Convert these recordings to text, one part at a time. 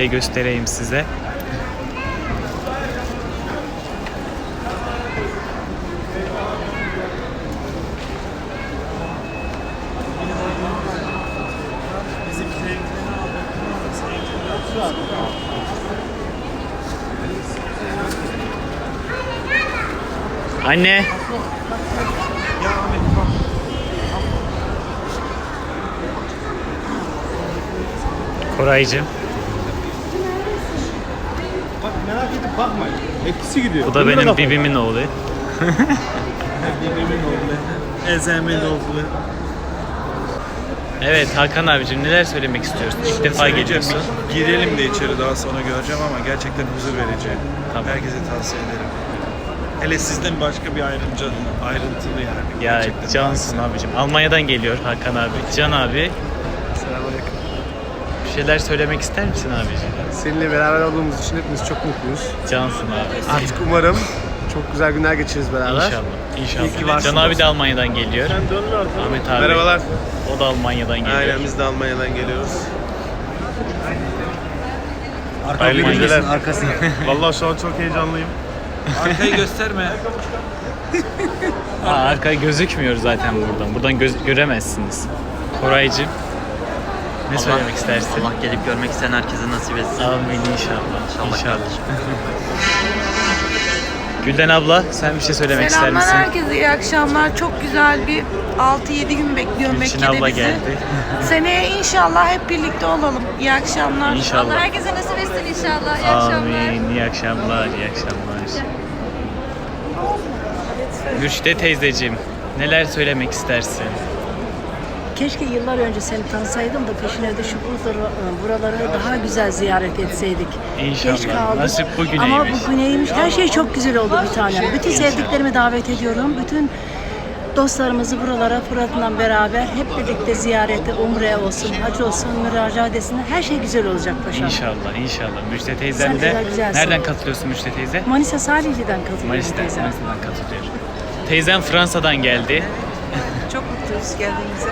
Göstereyim size. Anne. Koraycığım. Bak merak edip bakma. Hepsi gidiyor. Bu da benim bibimin oğlu. Bibimin oğlu. Ezemin oğlu. Evet Hakan abicim, neler söylemek istiyorsun? İlk defa geliyorsun. Girelim de içeri, daha sonra göreceğim ama gerçekten huzur verici. Tamam. Herkese tavsiye ederim. Hele sizden başka bir ayrıntılı yani. Ya Gerçekten cansın abicim. Almanya'dan geliyor Hakan abi. Can abi. Selamünaleyküm. Bir şeyler söylemek ister misin abicim? Seninle beraber olduğumuz için hepimiz çok mutluyuz. Cansın abi. Artık umarım çok güzel günler geçiririz beraber. İnşallah. İyi ki İnşallah. varsın Can abi de dostum. Almanya'dan geliyor. Ahmet abi. Merhabalar. O da Almanya'dan geliyor. Aynen, biz de Almanya'dan geliyoruz. Hayırlı geceler. Arkasına. Vallahi şu an çok heyecanlıyım. Arkayı gösterme. Arka gözükmüyor zaten buradan. Buradan göremezsiniz. Koraycığım. Ne söylemek istersin? Allah gelip görmek isteyen herkese nasip etsin. Amin inşallah. İnşallah kardeşim. Gülden abla, sen bir şey söylemek ister Selamlar misin? herkese, iyi akşamlar. Çok güzel bir 6-7 gün bekliyorum Gülçin Mekke'de abla bizi. geldi. Seneye inşallah hep birlikte olalım. İyi akşamlar. İnşallah. Herkese nasip etsin inşallah. İyi akşamlar. Amin. İyi akşamlar. İyi akşamlar. Mürşide teyzeciğim, neler söylemek istersin? Keşke yıllar önce seni tanısaydım da peşine düşüp buraları daha güzel ziyaret etseydik. İnşallah. Geç kaldık. Nasip bugüneymiş. Ama bugüneymiş. Her şey çok güzel oldu bir tanem. Bütün sevdiklerimi davet ediyorum. Bütün dostlarımızı buralara Fırat'la beraber hep birlikte ziyarete, umre olsun, hac olsun, müracaat etsinler. Her şey güzel olacak paşam. İnşallah, inşallah. Müjde teyzem Sen de. güzel güzelsin. Nereden katılıyorsun Müjde teyze? Manisa Salihli'den katılıyorum Manisa'dan teyzem. katılıyor. Teyzem Fransa'dan geldi. Çok mutluyuz geldiğimize.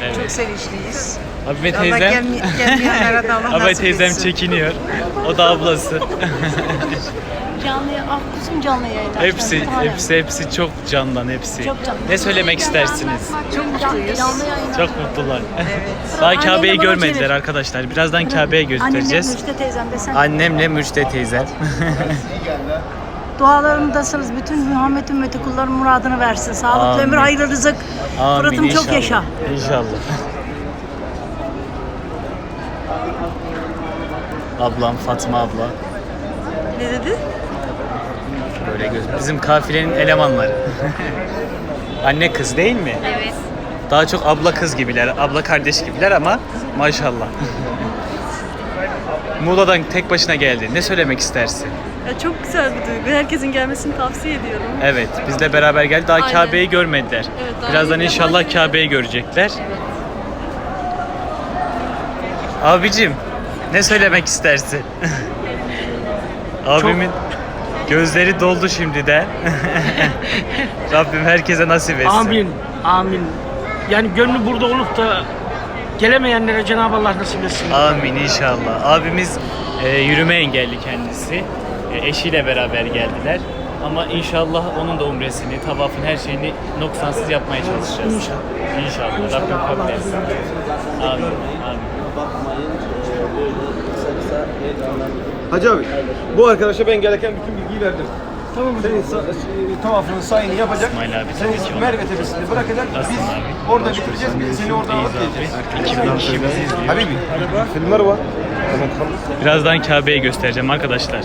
Evet. Çok sevinçliyiz. Abi ve Allah teyzem. gelmeyenlere de Allah Abi nasip teyzem etsin. çekiniyor. O da ablası. Canlı, kuzum canlı yayınlar. hepsi çok candan hepsi. Çok candan. Ne söylemek istersiniz? Çok mutluyuz. Canlı yayınlar. Çok mutlular. Daha Annenle Kabe'yi bana görmediler çevir. arkadaşlar. Birazdan Kabe'yi Annemle göstereceğiz. Müjde teyzem de sen. Annemle Müjde teyzem. Dualarımdasınız. Bütün Muhammed ümmeti kulların muradını versin. Sağlıklı Amin. ömür, hayırlı rızık. Amin, Fırat'ım çok inşallah. yaşa. İnşallah. Ablam Fatma abla. Ne dedi? Böyle bizim kafilenin elemanları. Anne kız değil mi? Evet. Daha çok abla kız gibiler, abla kardeş gibiler ama maşallah. Muğla'dan tek başına geldi. Ne söylemek istersin? Ya çok güzel bir duygu. Herkesin gelmesini tavsiye ediyorum. Evet, bizle beraber geldi. Daha Aynen. Kabe'yi görmediler. Evet, daha Birazdan ilk defa inşallah görüyorum. Kabe'yi görecekler. Abicim, ne söylemek istersin? Abimin gözleri doldu şimdi de. Rabbim herkese nasip etsin. Amin. Amin. Yani gönlü burada olup da gelemeyenlere Cenab-ı Allah nasip etsin. Amin inşallah. Abimiz yürüme engelli kendisi. Eşiyle beraber geldiler. Ama inşallah onun da umresini, tavafın her şeyini noksansız yapmaya çalışacağız. İnşallah. Rabbim kabul etsin. Amin. Amin. Hacı abi, bu arkadaşa ben gelirken bütün bilgiyi verdim. Tamam mı? Senin tavafının sayını yapacak. İsmail abi Seni tabii ki. Merve Tepesi'nde bırakacak. Nasılsın Biz abi? orada bitireceğiz. Biz seni oradan alıp geleceğiz. 2000 kişi bizi izliyor. Habibi, filmler var. Birazdan Kabe'yi göstereceğim arkadaşlar.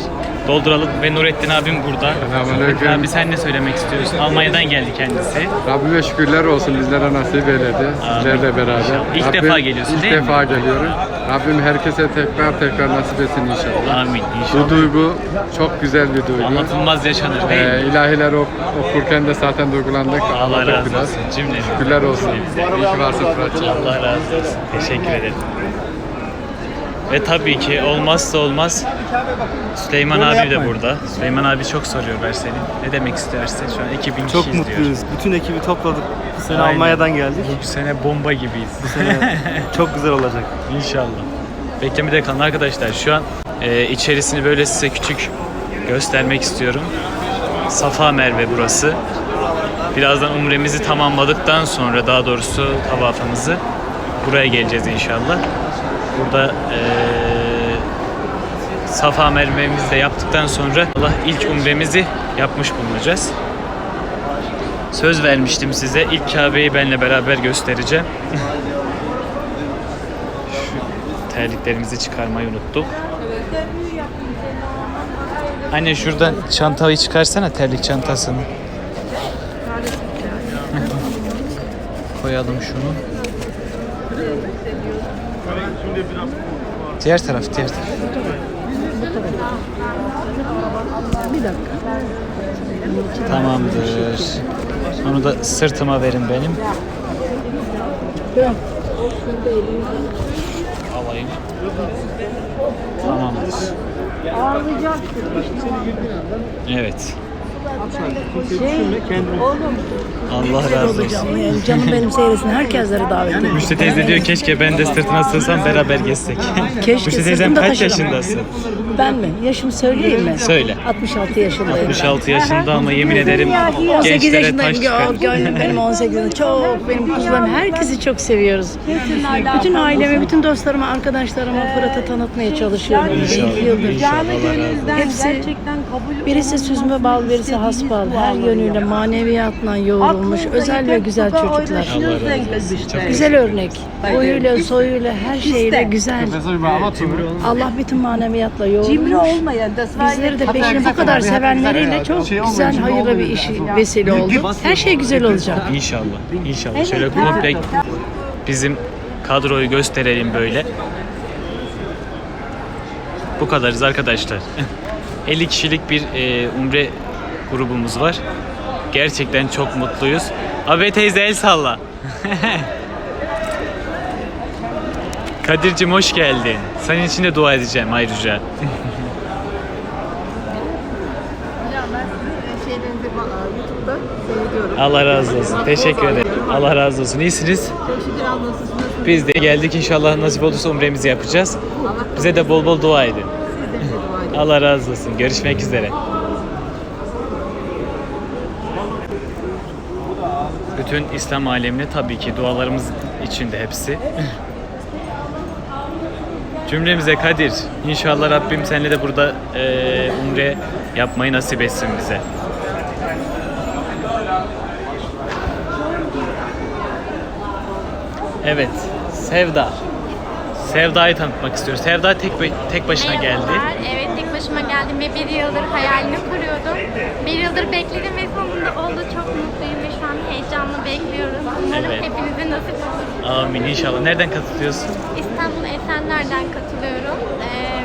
Dolduralım ve Nurettin abim burada. Nurettin abi sen ne söylemek istiyorsun? Almanya'dan geldi kendisi. Rabbime şükürler olsun bizlere nasip eyledi. Sizlerle beraber. İnşallah. İlk Rabbim- defa geliyorsun ilk değil mi? defa geliyorum. Rabbim herkese tekrar nasip etsin inşallah. Amin Bu inşallah. duygu çok güzel bir duygu. Anlatılmaz yaşanır değil mi? İlahiler okurken de zaten duygulandık. Allah Ağladık razı biraz. olsun cümlemize. Şükürler olsun. İyi ki varsın Fırat'cığım. Allah razı olsun. Teşekkür ederim. Ve tabii ki olmazsa olmaz Süleyman abi de burada. Süleyman abi çok soruyorlar seni. Ne demek istersin? Şu an 2000 kişi Çok izliyor. mutluyuz. Bütün ekibi topladık. Bu sene Aynen. Almanya'dan geldik. Bu sene bomba gibiyiz. Bu sene çok güzel olacak. İnşallah. Beklemede kalın arkadaşlar. Şu an içerisini böyle size küçük göstermek istiyorum. Safa Merve burası. Birazdan umremizi tamamladıktan sonra, daha doğrusu tavafımızı, buraya geleceğiz inşallah. Burada Safa Merve'mizi de yaptıktan sonra Allah ilk umremizi yapmış bulunacağız. Söz vermiştim size. İlk Kabe'yi benimle beraber göstereceğim. Şu terliklerimizi çıkarmayı unuttuk. Anne şuradan çantayı çıkarsana, terlik çantasını. Koyalım şunu. Diğer taraf. Bir dakika. Tamamdır. Onu da sırtıma verin benim. Alayım. Tamamdır. Evet. Allah razı olsun. Yani canım benim seyretsin. Herkesleri davet ediyorum. Müşte teyze diyor keşke ben de sırtına sığsam beraber gezsek. Keşke Müşte teyzem sırtımda kaç taşırım. yaşındasın? Ben mi? Yaşımı söyleyeyim mi? Söyle. 66 yaşındayım. 66 yaşında ama yemin ederim 18 gençlere yaşındayım. taş çıkar. Gönlüm benim 18 yaşında. Çok benim kuzularım. Herkesi çok seviyoruz. Bütün aileme, bütün dostlarıma, arkadaşlarıma Fırat'ı tanıtmaya çalışıyorum. İnşallah. Yıldır. İnşallah. Allah razı olsun. Hepsi, birisi süzme bal, birisi hasbal. Her yönüyle maneviyatla yoğrulmuş. Özel ve güzel çocuklar. Allah razı olsun. Çok Güzel örnek. Boyuyla, soyuyla, her şeyle güzel. Allah bütün maneviyatla yoğrulmuş. Bizleri de peşini bu kadar sevenleriyle çok güzel, hayırlı bir iş vesile oldu. Her şey güzel olacak. İnşallah. İnşallah. Şöyle komple bizim kadroyu gösterelim böyle. Bu kadarız arkadaşlar. 50 kişilik bir umre grubumuz var. Gerçekten çok mutluyuz. Abi teyze el salla. Kadir'cim hoş geldin. Senin için de dua edeceğim ayrıca. Allah razı olsun. Teşekkür ederim. Allah razı olsun. İyisiniz? Biz de geldik. İnşallah nasip olursa umremizi yapacağız. Bize de bol bol dua edin. Allah razı olsun. Görüşmek üzere. Bütün İslam alemine tabii ki dualarımız içinde hepsi. Cümlemize Kadir. İnşallah Rabbim seninle de burada umre yapmayı nasip etsin bize. Evet, Sevda. Sevda'yı tanıtmak istiyoruz. Sevda tek başına geldi. Merhabalar. Evet, tek başıma geldim ve bir yıldır hayalini kuruyordum. Bir yıldır bekledim ve sonunda oldu. Çok mutluyum ve şu an heyecanla bekliyoruz. Umarım Evet. hepinize nasip olur. Amin inşallah. Nereden katılıyorsun? İstanbul Esenler'den katılıyorum.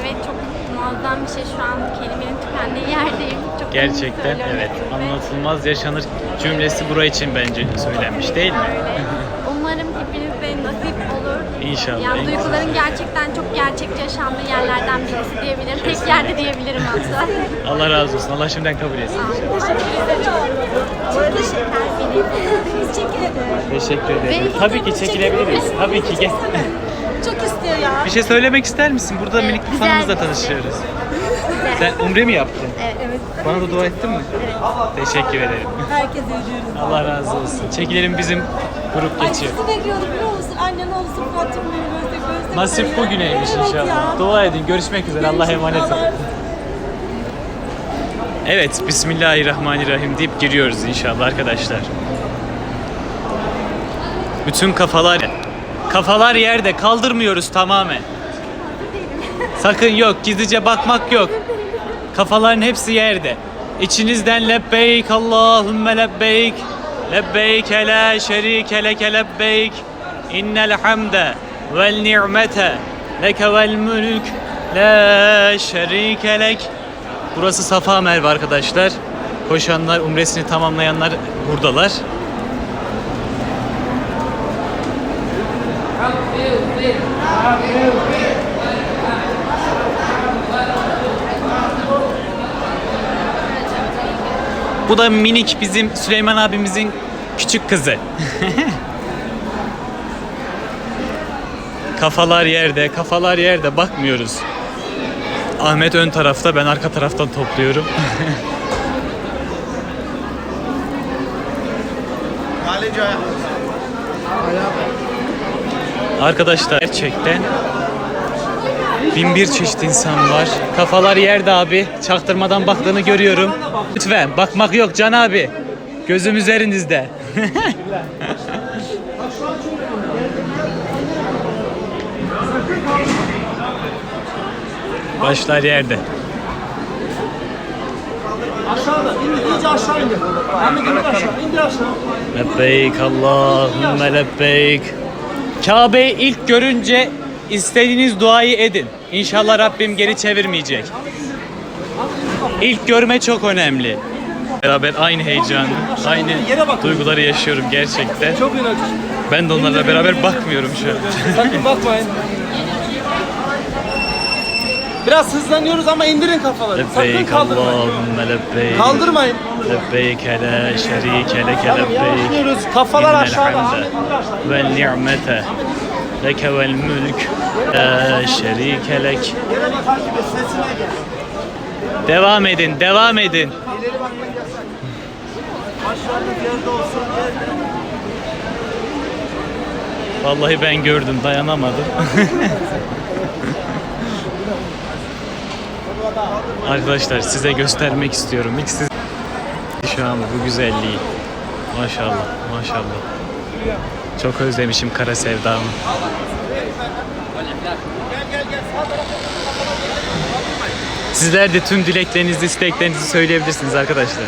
Ve çok muazzam bir şey, şu an kelimenin tükendiği yerdeyim. Çok Gerçekten evet. Anlatılmaz yaşanır cümlesi buraya için bence söylenmiş değil mi? Öyle. Umarım hepinize nasip olur. İnşallah. Yani duyguların gerçekten çok gerçekçi yaşandığı yerlerden birisi diyebilirim. Tek yerde diyebilirim hatta. Allah razı olsun. Allah şimdiden kabul etsin. Teşekkür ederim. Tabii ki çekilebiliriz. Tabii ki gel. Çok istiyor ya. Bir şey söylemek ister misin? Burada minik bir güzel fanımızla bir şey. tanışıyoruz. Sen umre mi yaptın? Evet. Bana da dua ettin mi? Evet. Teşekkür ederim. Herkese ediyoruz. Allah razı olsun. Çekilelim bizim grup geçiyor. Sizi bekliyorduk biliyor musun? Annen olsun, Fatih'im görsek. Nasip bugüneymiş inşallah. Dua edin. Görüşmek üzere. Allah'a emanet olun. Evet. Bismillahirrahmanirrahim deyip giriyoruz inşallah arkadaşlar. Bütün kafalar yerde. Kaldırmıyoruz tamamen. Sakın yok. Gizlice bakmak yok. Kafaların hepsi yerde. İçinizden lebbeyk Allahümme lebbeyk. Lebbeyk la şerike leke lebbeyk. İnnel hamde vel ni'mete leke vel mülk la şerike lek. Burası Safa Merve arkadaşlar. Koşanlar, umresini tamamlayanlar buradalar. Bu da minik bizim Süleyman abimizin küçük kızı. Kafalar yerde, kafalar yerde, bakmıyoruz. Ahmet ön tarafta, ben arka taraftan topluyorum. Arkadaşlar gerçekten bin bir çeşit insan var. Kafalar yerde abi. Çaktırmadan baktığını görüyorum. Lütfen bakmak yok Can abi. Gözüm üzerinizde. Başlar yerde. Aşağıda, iyice aşağı indir. Ahmet indir aşağı, indir aşağı. Lebbeyk Allahümme lebbeyk. Kabe'yi ilk görünce istediğiniz duayı edin. İnşallah Rabbim geri çevirmeyecek. İlk görme çok önemli. Beraber aynı heyecanı, aynı duyguları yaşıyorum gerçekten. Çok inanç. Ben de onlarla beraber bakmıyorum şu an. Sakın bakmayın. Biraz hızlanıyoruz ama indirin kafaları. Sakın Lebbeyk kaldırmayın. Allahümme lebbeyk. Kaldırmayın. Lebbeyk la şerike leke lebbeyk. Yavaşlıyoruz. Kafalar İnnel aşağıda. hamde Ahmet indir aşağı. ve ni'mete leke vel mülk la şerike lek. Yere bak, takip et. Sesine gel. Devam edin, devam edin. İleri bakmak yasak. Aşağıda yerde olsun. Vallahi ben gördüm, dayanamadım. Arkadaşlar size göstermek istiyorum. İlk siz şu an bu güzelliği. Maşallah, maşallah. Çok özlemişim kara sevdamı. Sizler de tüm dileklerinizi, isteklerinizi söyleyebilirsiniz arkadaşlar.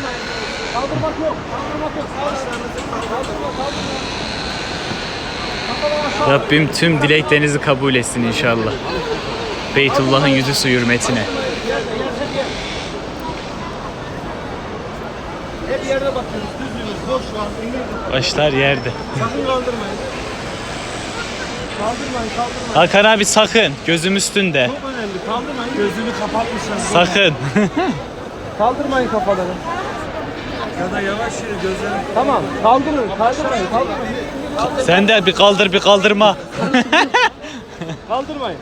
Rabbim tüm dileklerinizi kabul etsin inşallah. Beytullah'ın yüzü hürmetine. Hep yerde bakıyoruz. Düzgünüz. Boş şu an. İndir. Başlar yerde. Sakın kaldırmayın. Kaldırmayın, kaldırmayın. Hakan abi sakın. Gözüm üstünde. Çok önemli. Kaldırmayın. Gözünü kapatmışlar. Sakın. Kaldırmayın kafaları. Ya da yavaş yürü gözlerini. Tamam. Kaldırın. Kaldırmayın. Kaldırmayın. Sen de bir kaldır bir kaldırma. Kaldırmayın.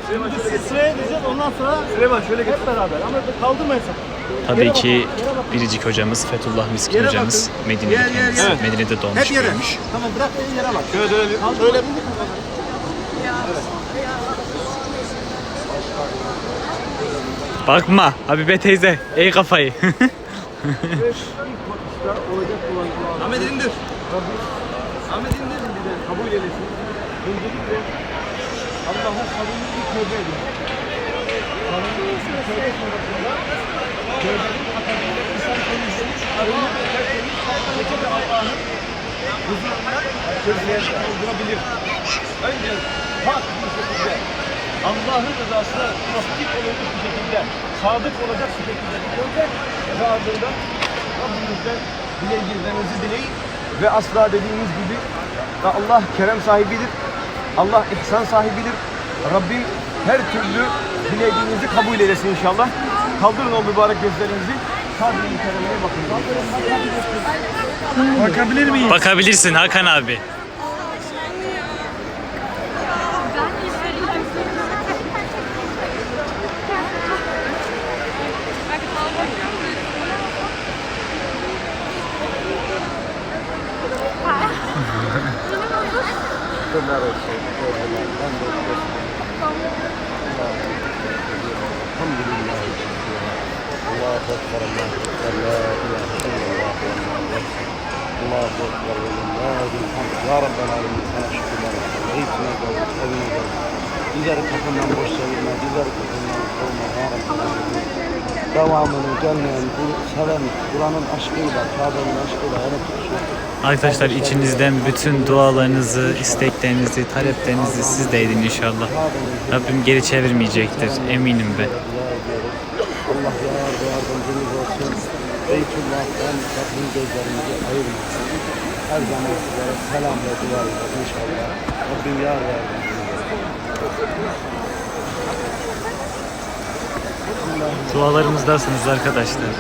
Şimdi sıraya diyeceğiz. Ondan sonra Süleyman şöyle hep beraber. Ama kaldırmayın sakın. Tabii ki biricik hocamız Fethullah Miskin Yere hocamız bakın. Medine'de kendisi. Evet. Medine'de doğmuş Hep yere. büyümüş. Tamam bırak beni yere bak. Şöyle dönelim. Şöyle. Bakma Habibe teyze. Ey kafayı. Ahmet indir. Ahmet indir. Kabul eylesin. Öncelikle Allah'ın kabulünü bir tövbe edin. Kabulünü tövbe sonrasında tövbenin akabinde insan temizlenip arını tertemiz kalbindeki de Allah'ın huzuruna sözlerine doldurabilir. Önce hak bir şekilde Allah'ın rızasına tasdik olacak bir şekilde, sadık olacak bir şekilde bir tövbe ve ardından Rabbimizden dileklerinizi dileyin ve asla dediğimiz gibi Allah kerem sahibidir, Allah ihsan sahibidir. Rabbim her türlü dilediğinizi kabul eylesin inşallah. Kaldırın o mübarek gözlerinizi. Sadece keremeye bakın. Bakabilir miyim? Bakabilirsin Hakan abi. Ya Rabbi alemin sana şükürler olsun. Hepsine gördük, evine gördük. Bizleri kapından boş çevirme, bizleri kapından kovma ya Rabbi alemin. Devamını gelmeyen, seven, Kur'an'ın aşkıyla, Kabe'nin aşkıyla yana tutuşuyor. Arkadaşlar içinizden bütün dualarınızı, isteklerinizi, taleplerinizi siz de edin inşallah. Rabbim geri çevirmeyecektir eminim ben. Allah yar ve yardımcınız olsun. Beytullah'tan Rabbim gözlerimizi ayırmasın. Her zaman sizlere selam ve dua ederiz inşallah. Rabbim yar ve yardımcınız olsun. Dualarımızdasınız arkadaşlar.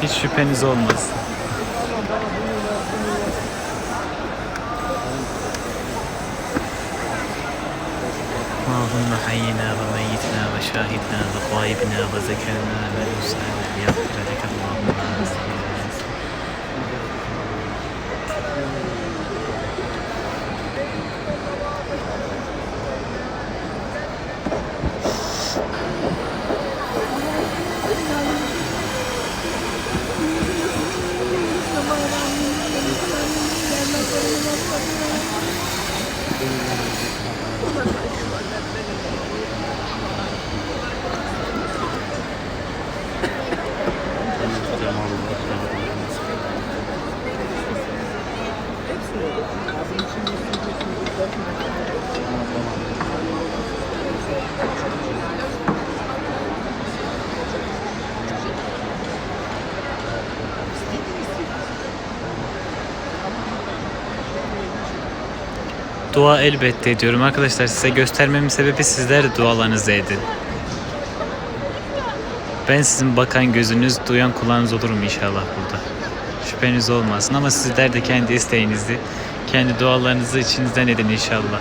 Hiç şüpheniz olmaz. اللهم حينا وميتنا وشاهدنا وغائبنا وذكرنا ونسانا ليغفر لك اللهم Dua elbette ediyorum arkadaşlar. Size göstermemin sebebi sizler de dualarınızı edin. Ben sizin bakan gözünüz, duyan kulağınız olurum inşallah burada. Şüpheniz olmasın ama sizler de kendi isteğinizi, kendi dualarınızı içinizden edin inşallah.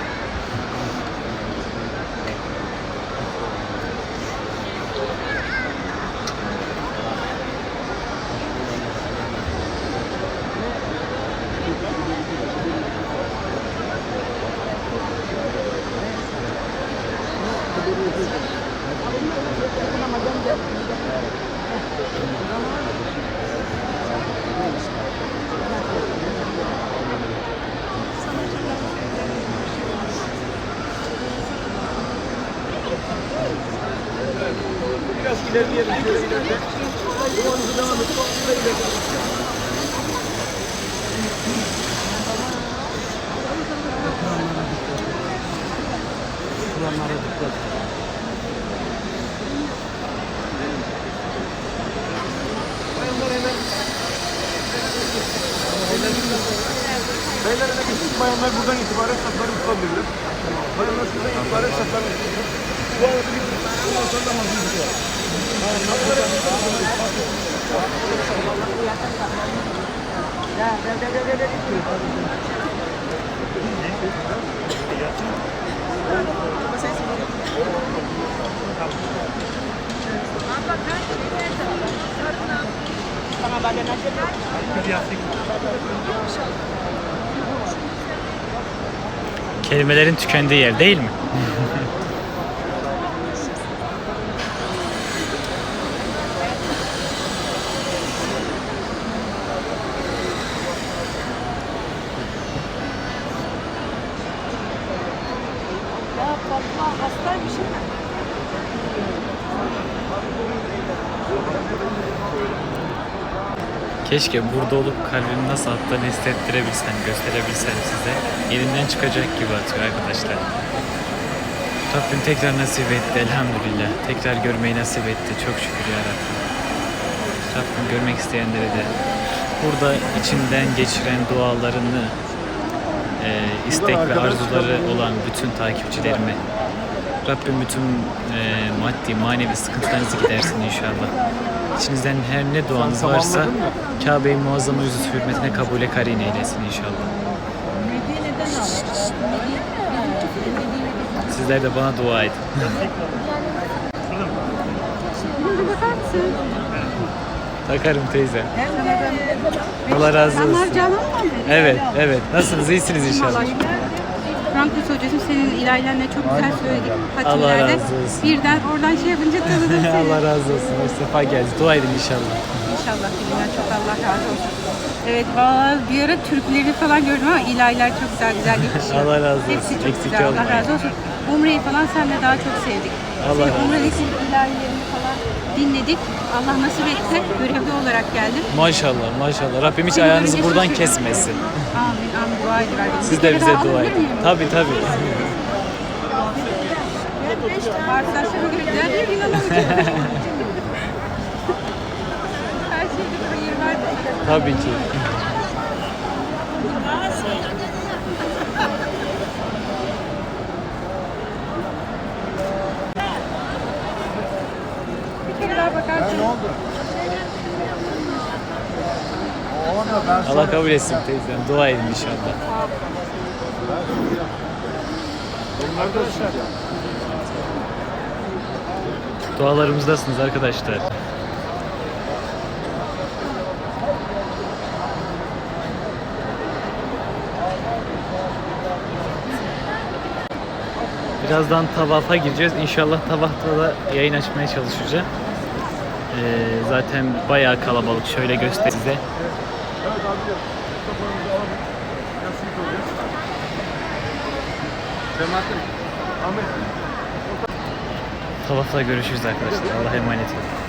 Biraz ilerleyelim. Şöyle ileride. Duanızı devam edin. Şurada ileride. Şuranlara dikkat. Bayanlar hemen. Beyler öne geçsin. Bayanlar buradan itibaren safları tutabilirler. Bayanlar şuradan itibaren safları tutabilirler. Bu arada bir ondan sonra namazını tutuyor. Kelimelerin tükendiği yer değil mi? Hastaymış mı? Keşke burada olup kalbimin nasıl attığını hissettirebilsem, gösterebilsem size. Yerinden çıkacak gibi atıyor arkadaşlar. Rabbim tekrar nasip etti elhamdülillah. Tekrar görmeyi nasip etti. Çok şükür ya Rabbim. Rabbim görmek isteyenlere de burada içinden geçiren dualarını, istek ve arzuları olan bütün takipçilerime Rabbim bütün maddi, manevi sıkıntılarınızı gidersin inşallah. İçinizden her ne duanız varsa Kabe-i Muazzama yüzü hürmetine kabule karin eylesin inşallah. Sizler de bana dua edin. Takarım teyze. Allah razı olsun. Evet, evet. Nasılsınız? İyisiniz inşallah. Frankfurt hocacığım senin ilahilerine çok güzel söyledik. Allah razı olsun. Birden oradan şey yapınca tanıdım seni. Allah razı olsun. Hoş sefa geldi. Dua edin inşallah. İnşallah bilinden çok Allah razı olsun. Evet valla bir ara Türkleri falan gördüm ama ilahiler çok güzel yakışıyor. Allah razı olsun. Hepsi çok Eksik güzel. Allah olmayın. razı olsun. Umre'yi falan senle daha çok sevdik. Allah razı olsun. Umre'deki ilahilerini falan dinledik. Allah nasip etse görevli olarak geldim. Maşallah, maşallah. Rabbim hiç Seni ayağınızı görünce buradan şaşırdım. kesmesin. Amin, amin. Dua ediyorum. Siz de bize dua edin. Tabii tabii. Arkadaşlarım gördüler diye inanamayacağım. Her şeyde hayır var. Tabii ki. Bir kere daha bakarsın. Allah kabul etsin teyzem. Dua edin inşallah. Dualarımızdasınız arkadaşlar. Birazdan tavafa gireceğiz. İnşallah tavafta da yayın açmaya çalışacağım. Zaten bayağı kalabalık. Şöyle göstereyim size. Evet abi. Mustafa'nızı alalım. Nasıl yıkılacağız? Cemaattin. Ahmet. Tavafta görüşürüz arkadaşlar. Allah'a emanet olun.